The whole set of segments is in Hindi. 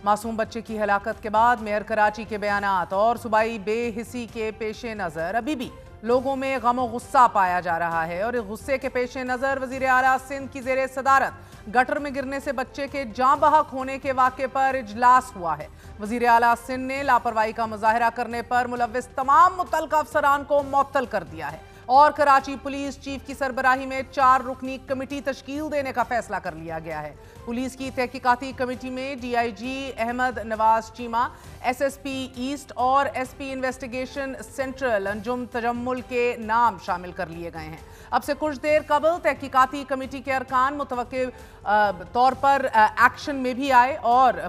मासूम बच्चे की हलाकत के बाद मेयर कराची के बयानात और सूबाई बेहिसी के पेश नज़र अभी भी लोगों में गम गुस्सा पाया जा रहा है और इस गुस्से के पेश नज़र वज़ीर आला सिंध की ज़ेरे सदारत गटर में गिरने से बच्चे के जाँ बहक होने के वाक़े पर इजलास हुआ है। वज़ीर आला सिंध ने लापरवाही का मुजाहरा करने पर मुलव्विस तमाम मुतल्लिक़ अफसरान को मुअत्तल कर दिया है और कराची पुलिस चीफ की सरबराही में 4 रुकनी कमेटी तश्कील देने का फैसला कर लिया गया है। पुलिस की तहकीकाती कमेटी में DIG Ahmad Nawaz Cheema, SSP East और SP investigation Central Anjum Tajammul के नाम शामिल कर लिए गए हैं। अब से कुछ देर कबल तहकीकाती कमेटी के अरकान मुतवक्किल तौर पर एक्शन में भी आए और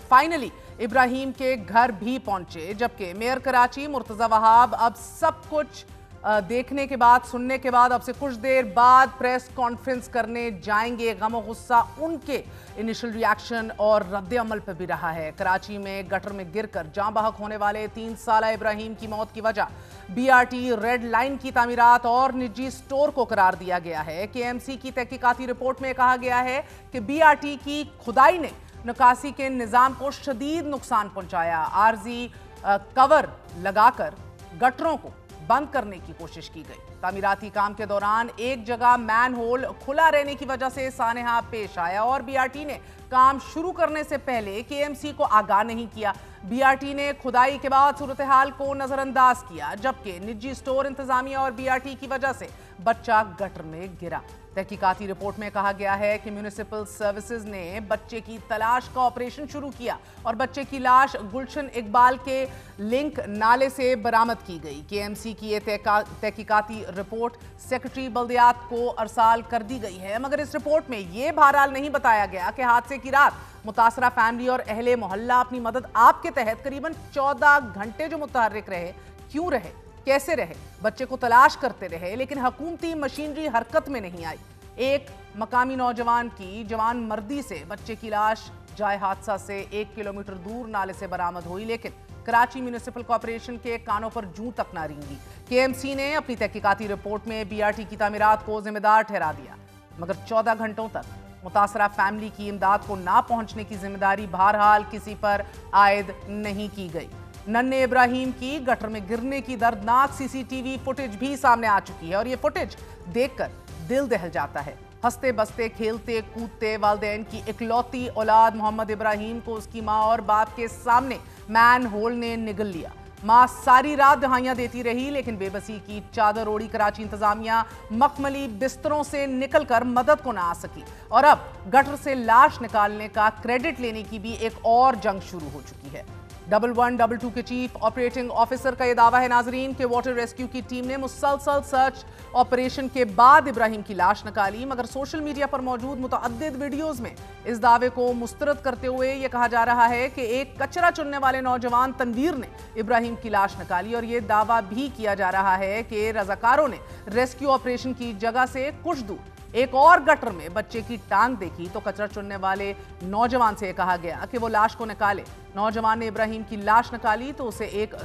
फाइनली इब्राहिम के घर भी पहुंचे, जबकि मेयर कराची मुर्तज़ा वहाब अब सब कुछ देखने के बाद, सुनने के बाद अब से कुछ देर बाद प्रेस कॉन्फ्रेंस करने जाएंगे। गम और गुस्सा उनके इनिशियल रिएक्शन और रद्द अमल पर भी रहा है। कराची में गटर में गिरकर जाँ बहक होने वाले 3 साला इब्राहिम की मौत की वजह बीआरटी रेड लाइन की तामीरात और निजी स्टोर को करार दिया गया है। केएमसी की तहकीकाती रिपोर्ट में कहा गया है कि बीआरटी की खुदाई ने निकासी के निज़ाम को शदीद नुकसान पहुंचाया। आर्जी कवर लगाकर गटरों को बंद करने की कोशिश की गई। तामीराती काम के दौरान एक जगह मैन होल खुला रहने की वजह से सानेहा पेश आया और बीआरटी ने काम शुरू करने से पहले केएमसी को आगाह नहीं किया। बीआरटी ने खुदाई के बाद सूरत हाल को नजरअंदाज किया, जबकि निजी स्टोर इंतजामिया और बीआरटी की वजह से बच्चा गटर में गिरा। तहकीकाती रिपोर्ट में कहा गया है कि म्यूनिसिपल सर्विसेज ने बच्चे की तलाश का ऑपरेशन शुरू किया और बच्चे की लाश गुलशन इकबाल के लिंक नाले से बरामद की गई। केएमसी की यह तहकीकाती रिपोर्ट सेक्रेटरी बल्दियात को अरसाल कर दी गई है, मगर इस रिपोर्ट में यह बहरहाल नहीं बताया गया कि हादसे की रात मुतासरा फैमिली और अहले मोहल्ला अपनी मदद आपके तहत करीबन 14 घंटे जो मुतहर्रिक रहे, क्यों रहे, कैसे रहे, बच्चे को तलाश करते रहे, लेकिन हुकूमती मशीनरी हरकत में नहीं आई। एक मकामी नौजवान की जवान मर्दी से बच्चे की लाश जाए हादसा से 1 किलोमीटर दूर नाले से बरामद हुई, लेकिन कराची म्यूनिसिपल कॉर्पोरेशन के कानों पर जूं तक ना रेंगी। केएमसी ने अपनी तहकीकाती रिपोर्ट में बीआरटी की तामीरात को जिम्मेदार ठहरा दिया, मगर 14 घंटों तक मुतासरा फैमिली की इमदाद को ना पहुंचने की जिम्मेदारी बहरहाल किसी पर आयद नहीं की गई। नन्हे इब्राहिम की गटर में गिरने की दर्दनाक सीसीटीवी फुटेज भी सामने आ चुकी है और ये फुटेज देखकर दिल दहल जाता है। हंसते बसते खेलते कूदते वालिदैन की इकलौती औलाद मोहम्मद इब्राहिम को उसकी माँ और बाप के सामने मैन होल ने निगल लिया। माँ सारी रात दहाइयां देती रही, लेकिन बेबसी की चादर ओढ़ी कराची इंतजामिया मखमली बिस्तरों से निकलकर मदद को ना आ सकी और अब गटर से लाश निकालने का क्रेडिट लेने की भी एक और जंग शुरू हो चुकी है। 1122 के चीफ ऑपरेटिंग ऑफिसर का यह दावा है नाजरीन कि वाटर रेस्क्यू की टीम ने मुसलसल सर्च ऑपरेशन के बाद इब्राहिम की लाश निकाली, मगर सोशल मीडिया पर मौजूद मुतअद्दिद वीडियोस में इस दावे को मुस्तरद करते हुए यह कहा जा रहा है कि एक कचरा चुनने वाले नौजवान तनवीर ने इब्राहिम की लाश निकाली और यह दावा भी किया जा रहा है कि रजाकारों ने रेस्क्यू ऑपरेशन की जगह से कुछ दूर एक और गटर में बच्चे की टांग देखी तो कचरा चुनने वाले नौजवान से कहा गया कि वो लाश को निकाले। नौजवान ने इब्राहिम की लाश निकाली तो उसे एक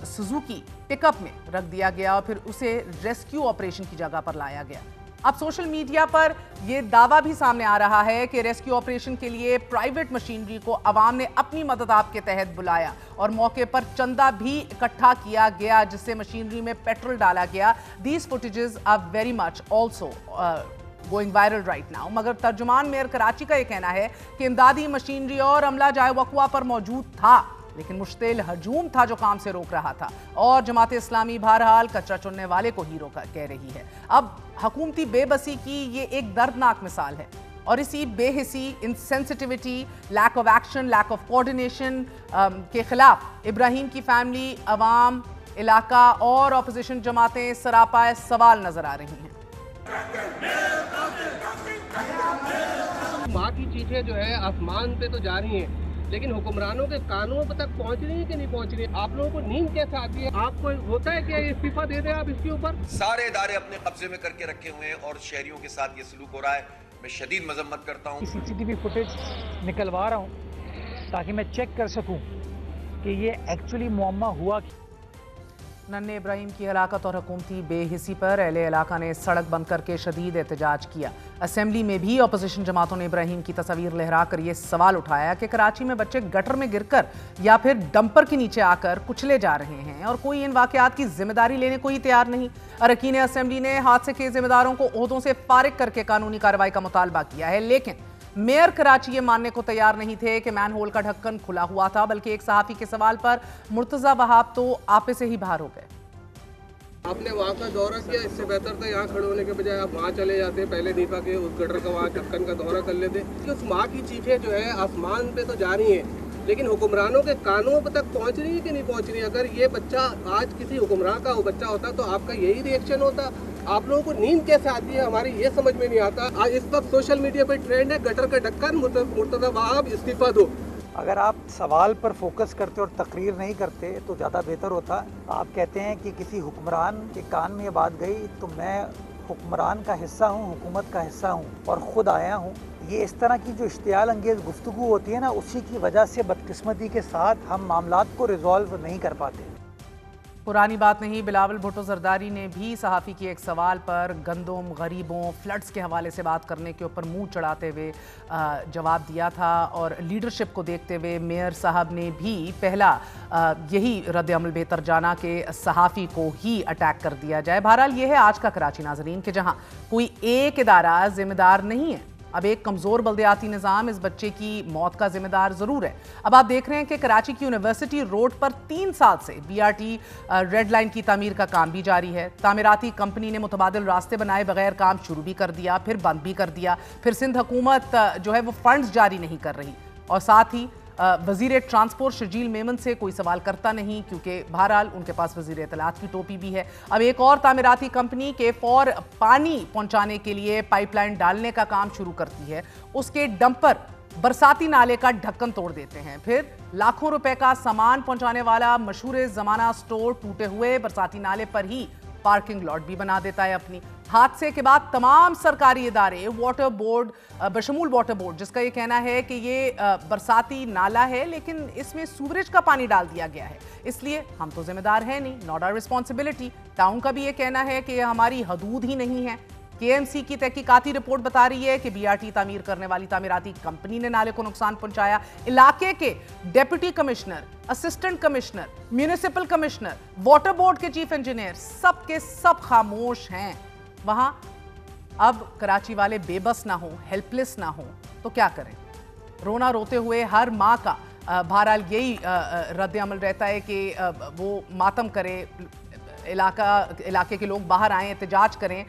सुजुकी पिकअप में रख दिया गया और फिर उसे रेस्क्यू ऑपरेशन की जगह पर लाया गया। अब सोशल मीडिया पर यह दावा भी सामने आ रहा है कि रेस्क्यू ऑपरेशन के लिए प्राइवेट मशीनरी को अवाम ने अपनी मदद आपके तहत बुलाया और मौके पर चंदा भी इकट्ठा किया गया, जिससे मशीनरी में पेट्रोल डाला गया। These footages are very much also going viral right now, मगर तर्जुमान मेयर कराची का यह कहना है कि इमदादी मशीनरी और अमला जाए वक़्वा पर मौजूद था, लेकिन मुश्तिल हजूम था जो काम से रोक रहा था और जमात इस्लामी बहरहाल कचरा चुनने वाले को हीरो कह रही है। अब हुकूमती बेबसी की ये एक दर्दनाक मिसाल है और इसी बेहिसी, insensitivity, lack of action, lack of coordination के खिलाफ इब्राहिम की फैमिली, अवाम, इलाका और अपोजिशन जमातें सरापा सवाल नजर आ रही हैं। माँ की चीजें जो है आसमान पे तो जा रही हैं, लेकिन हुक्मरानों के कानों तक पहुंच रही है कि नहीं पहुंच रही है? आप लोगों को नींद कैसे आती है? आपको होता है कि इस्तीफा दे दें आप इसके ऊपर? सारे इदारे अपने कब्जे में करके रखे हुए हैं और शहरियों के साथ ये सलूक हो रहा है। मैं शदीद मजम्मत करता हूँ। सीसीटीवी फुटेज निकलवा रहा हूँ ताकि मैं चेक कर सकूँ कि ये एक्चुअली मुअम्मा हुआ। नन्हे इब्राहिम की हलाकत और हुकूमती बेहिसी पर अहले इलाका ने सड़क बंद करके शदीद एहतजाज किया। असेंबली में भी अपोजिशन जमातों ने इब्राहिम की तस्वीर लहराकर ये सवाल उठाया कि कराची में बच्चे गटर में गिरकर या फिर डंपर के नीचे आकर कुचले जा रहे हैं और कोई इन वाकयात की जिम्मेदारी लेने को ही तैयार नहीं। अरकान असेंबली ने हादसे के जिम्मेदारों को ओहदों से फारिग करके कानूनी कार्रवाई का मुतालबा किया है, लेकिन मेयर कराची ये मानने को तैयार नहीं थे कि मैनहोल का ढक्कन खुला हुआ था, बल्कि एक सहाफी के सवाल पर मुर्तजा वहाब तो आपे से ही बाहर हो गए। आपने वहाँ का दौरा किया, इससे बेहतर था यहाँ खड़े होने के बजाय आप वहाँ चले जाते, पहले दीपा के उस गटर का वहाँ ढक्कन का दौरा कर लेते। उस माँ की चीखें जो है आसमान पे तो जा रही हैं, लेकिन हुक्मरानों के कानों तक पहुँच रही है कि नहीं पहुँच रही है। अगर ये बच्चा आज किसी हुक्मरान का बच्चा होता तो आपका यही रिएक्शन होता। आप लोगों को नींद कैसे आती है हमारी ये समझ में नहीं आता। आज इस वक्त सोशल मीडिया पर ट्रेंड है गटर का ढक्कन, मुर्तजा वहाब इस्तीफा दो। अगर आप सवाल पर फोकस करते और तकरीर नहीं करते तो ज़्यादा बेहतर होता। आप कहते हैं कि किसी हुक्मरान के कान में ये बात गई, तो मैं हुक्मरान का हिस्सा हूँ, हुकूमत का हिस्सा हूँ और ख़ुद आया हूँ। ये इस तरह की जो इश्तियाल अंगेज़ गुफ्तगू होती है ना, उसी की वजह से बदकिस्मती के साथ हम मामलात को रिजॉल्व नहीं कर पाते। पुरानी बात नहीं, बिलावल भुट्टो जरदारी ने भी सहाफ़ी के एक सवाल पर गंदम, गरीबों, फ्लड्स के हवाले से बात करने के ऊपर मुंह चढ़ाते हुए जवाब दिया था और लीडरशिप को देखते हुए मेयर साहब ने भी पहला यही रद्द-ए-अमल बेहतर जाना कि सहाफ़ी को ही अटैक कर दिया जाए। बहरहाल ये है आज का कराची नाजरीन कि जहाँ कोई एक इदारा जिम्मेदार नहीं है, अब एक कमज़ोर बल्दियाती निज़ाम इस बच्चे की मौत का जिम्मेदार ज़रूर है। अब आप देख रहे हैं कि कराची की यूनिवर्सिटी रोड पर 3 साल से BRT रेड लाइन की तामीर का काम भी जारी है। तामीराती कंपनी ने मुतबादिल रास्ते बनाए बगैर काम शुरू भी कर दिया, फिर बंद भी कर दिया, फिर सिंध हुकूमत जो है वो फंड्स जारी नहीं कर रही और साथ ही वज़ीर ट्रांसपोर्ट शर्जील मेमन से कोई सवाल करता नहीं, क्योंकि बहरहाल उनके पास वज़ीर इत्तलात की टोपी भी है। अब एक और तामीराती कंपनी के फॉर पानी पहुंचाने के लिए पाइपलाइन डालने का काम शुरू करती है, उसके डंपर बरसाती नाले का ढक्कन तोड़ देते हैं, फिर लाखों रुपए का सामान पहुंचाने वाला मशहूर ज़माना स्टोर टूटे हुए बरसाती नाले पर ही पार्किंग लॉट भी बना देता है अपनी। हादसे के बाद तमाम सरकारी इदारे, वाटर बोर्ड बशमूल वाटर बोर्ड, जिसका ये कहना है कि ये बरसाती नाला है लेकिन इसमें सूवरेज का पानी डाल दिया गया है, इसलिए हम तो जिम्मेदार हैं नहीं, नॉट आवर रिस्पॉन्सिबिलिटी। टाउन का भी ये कहना है कि हमारी हदूद ही नहीं है। KMC की तहकीकाती रिपोर्ट बता रही है कि BRT तामीर करने वाली तामीराती कंपनी ने नाले को नुकसान पहुंचाया। इलाके के deputy commissioner, assistant commissioner, municipal commissioner, water board के चीफ इंजीनियर सब के सब खामोश हैं। वहां अब कराची वाले बेबस ना हो, हेल्पलेस ना हो तो क्या करें? रोना रोते हुए हर माँ का बहरहाल यही रद्द अमल रहता है कि वो मातम करे, इलाके के लोग बाहर आएँ, एहतजाज करें।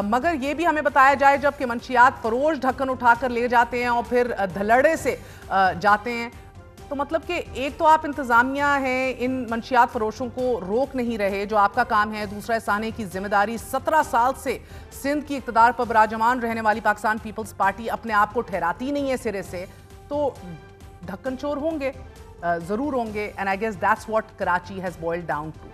मगर ये भी हमें बताया जाए जब कि मंशियात फरोश ढक्कन उठाकर ले जाते हैं और फिर धड़ल्ले से जाते हैं, तो मतलब कि एक तो आप इंतज़ामिया हैं, इन मंशियात फरोशों को रोक नहीं रहे जो आपका काम है, दूसरा इसाने की जिम्मेदारी 17 साल से सिंध की इक़्तिदार पर बराजमान रहने वाली पाकिस्तान पीपल्स पार्टी अपने आप को ठहराती नहीं है सिरे से, तो ढक्कन चोर होंगे, ज़रूर होंगे। And I guess that's what Karachi has boiled down to.